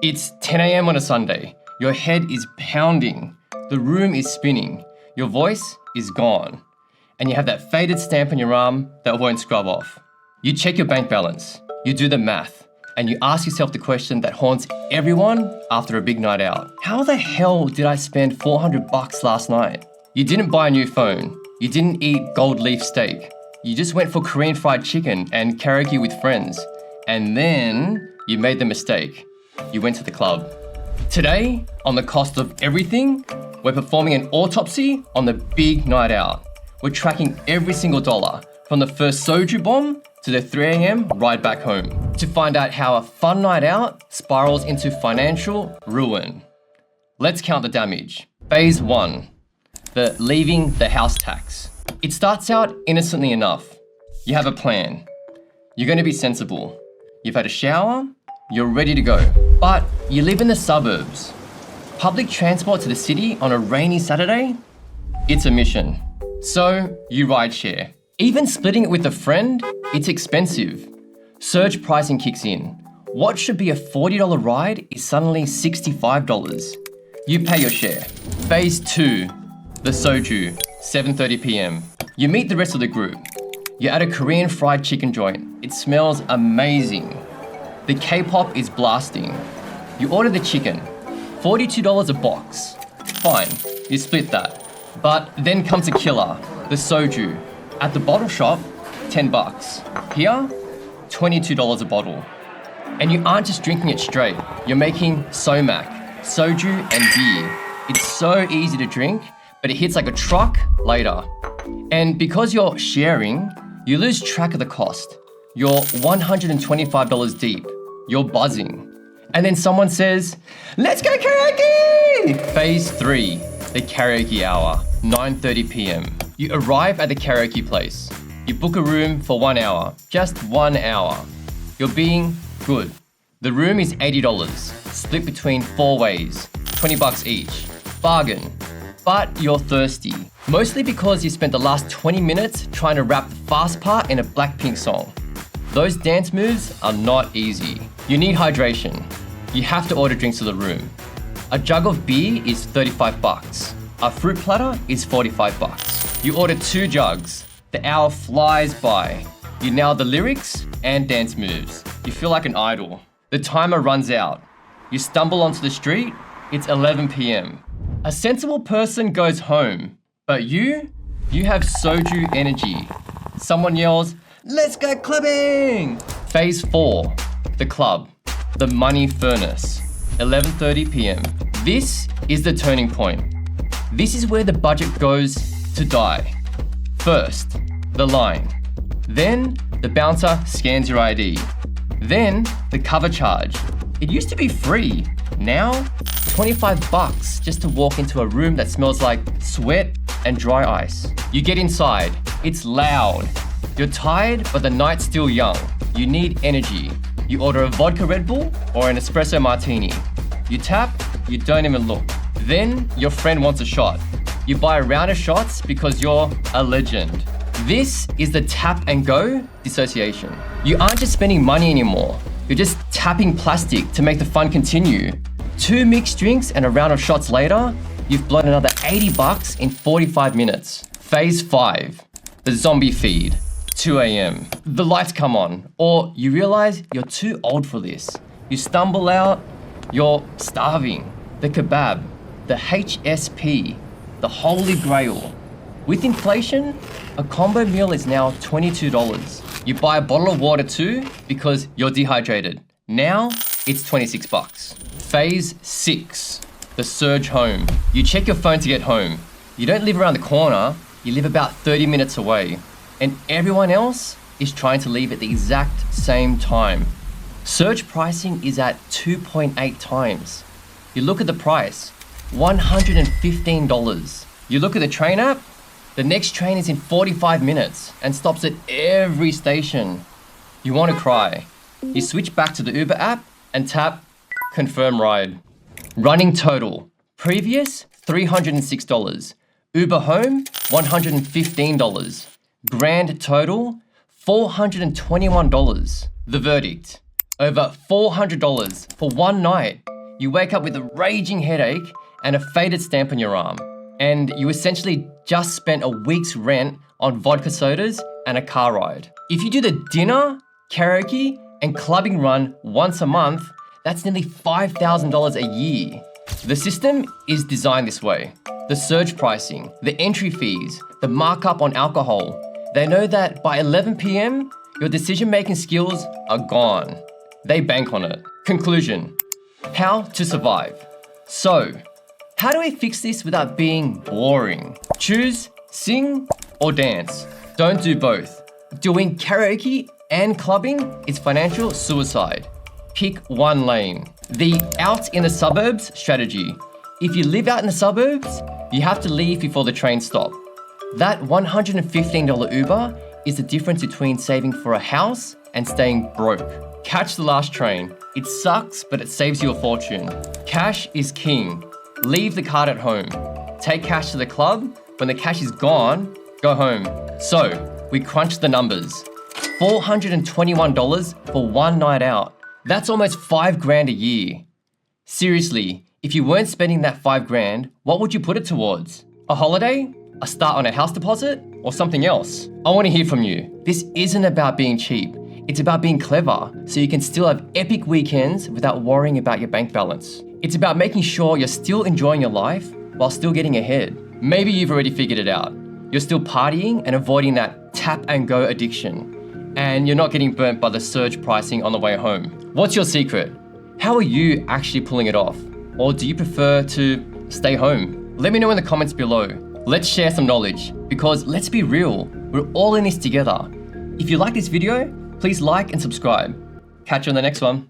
It's 10 a.m. on a Sunday. Your head is pounding. The room is spinning. Your voice is gone. And you have that faded stamp on your arm that won't scrub off. You check your bank balance. You do the math. And you ask yourself the question that haunts everyone after a big night out. How the hell did I spend $400 last night? You didn't buy a new phone. You didn't eat gold leaf steak. You just went for Korean fried chicken and karaoke with friends. And then you made the mistake. You went to the club. Today, on the cost of everything, we're performing an autopsy on the big night out. We're tracking every single dollar, from the first Soju bomb to the 3 a.m. ride back home, to find out how a fun night out spirals into financial ruin. Let's count the damage. Phase 1, the leaving the house tax. It starts out innocently enough. You have a plan. You're going to be sensible. You've had a shower, you're ready to go. But you live in the suburbs. Public transport to the city on a rainy Saturday? It's a mission. So you ride share. Even splitting it with a friend, it's expensive. Surge pricing kicks in. What should be a $40 ride is suddenly $65. You pay your share. Phase 2, the Soju, 7:30 p.m. You meet the rest of the group. You're at a Korean fried chicken joint. It smells amazing. The K-pop is blasting. You order the chicken, $42 a box. Fine, you split that. But then comes a killer, the Soju. At the bottle shop, $10. Here, $22 a bottle. And you aren't just drinking it straight. You're making somak, soju, and beer. It's so easy to drink, but it hits like a truck later. And because you're sharing, you lose track of the cost. You're $125 deep. You're buzzing. And then someone says, "Let's go karaoke!" Phase 3, the karaoke hour, 9:30 p.m. You arrive at the karaoke place. You book a room for 1 hour, just 1 hour. You're being good. The room is $80, split between 4 ways, $20 each. Bargain. But you're thirsty, mostly because you spent the last 20 minutes trying to rap the fast part in a Blackpink song. Those dance moves are not easy. You need hydration. You have to order drinks to the room. A jug of beer is $35. A fruit platter is $45. You order 2 jugs. The hour flies by. You nail the lyrics and dance moves. You feel like an idol. The timer runs out. You stumble onto the street. It's 11 p.m. A sensible person goes home, but you have Soju energy. Someone yells, "Let's go clubbing!" Phase 4, the club, the money furnace, 11:30 p.m. This is the turning point. This is where the budget goes to die. First, the line. Then, the bouncer scans your ID. Then, the cover charge. It used to be free. Now, $25 just to walk into a room that smells like sweat and dry ice. You get inside. It's loud. You're tired, but the night's still young. You need energy. You order a vodka Red Bull or an Espresso Martini. You tap, you don't even look. Then your friend wants a shot. You buy a round of shots because you're a legend. This is the tap and go dissociation. You aren't just spending money anymore. You're just tapping plastic to make the fun continue. 2 mixed drinks and a round of shots later, you've blown another $80 in 45 minutes. Phase 5, the zombie feed, 2 a.m. The lights come on, or you realize you're too old for this. You stumble out, you're starving. The kebab, the HSP, the holy grail. With inflation, a combo meal is now $22. You buy a bottle of water too because you're dehydrated. Now it's $26. Phase 6, the surge home. You check your phone to get home. You don't live around the corner, you live about 30 minutes away. And everyone else is trying to leave at the exact same time. Surge pricing is at 2.8 times. You look at the price, $115. You look at the train app, the next train is in 45 minutes and stops at every station. You want to cry. You switch back to the Uber app and tap confirm ride. Running total, previous $306. Uber home, $115. Grand total, $421. The verdict, Over $400 for one night. You wake up with a raging headache and a faded stamp on your arm. And you essentially just spent a week's rent on vodka sodas and a car ride. If you do the dinner, karaoke, and clubbing run once a month, that's nearly $5,000 a year. The system is designed this way. The surge pricing, the entry fees, the markup on alcohol. They know that by 11 p.m., your decision-making skills are gone. They bank on it. Conclusion, how to survive. So, how do we fix this without being boring? Choose sing or dance. Don't do both. Doing karaoke and clubbing is financial suicide. Pick one lane. The out in the suburbs strategy. If you live out in the suburbs, you have to leave before the train stop. That $115 Uber is the difference between saving for a house and staying broke. Catch the last train. It sucks, but it saves you a fortune. Cash is king. Leave the card at home. Take cash to the club. When the cash is gone, go home. So, we crunched the numbers. $421 for one night out. That's almost $5,000 a year. Seriously, if you weren't spending that $5,000, what would you put it towards? A holiday? A start on a house deposit? Or something else? I want to hear from you. This isn't about being cheap. It's about being clever, so you can still have epic weekends without worrying about your bank balance. It's about making sure you're still enjoying your life while still getting ahead. Maybe you've already figured it out. You're still partying and avoiding that tap and go addiction. And you're not getting burnt by the surge pricing on the way home. What's your secret? How are you actually pulling it off? Or do you prefer to stay home? Let me know in the comments below. Let's share some knowledge, because let's be real, we're all in this together. If you like this video, please like and subscribe. Catch you on the next one.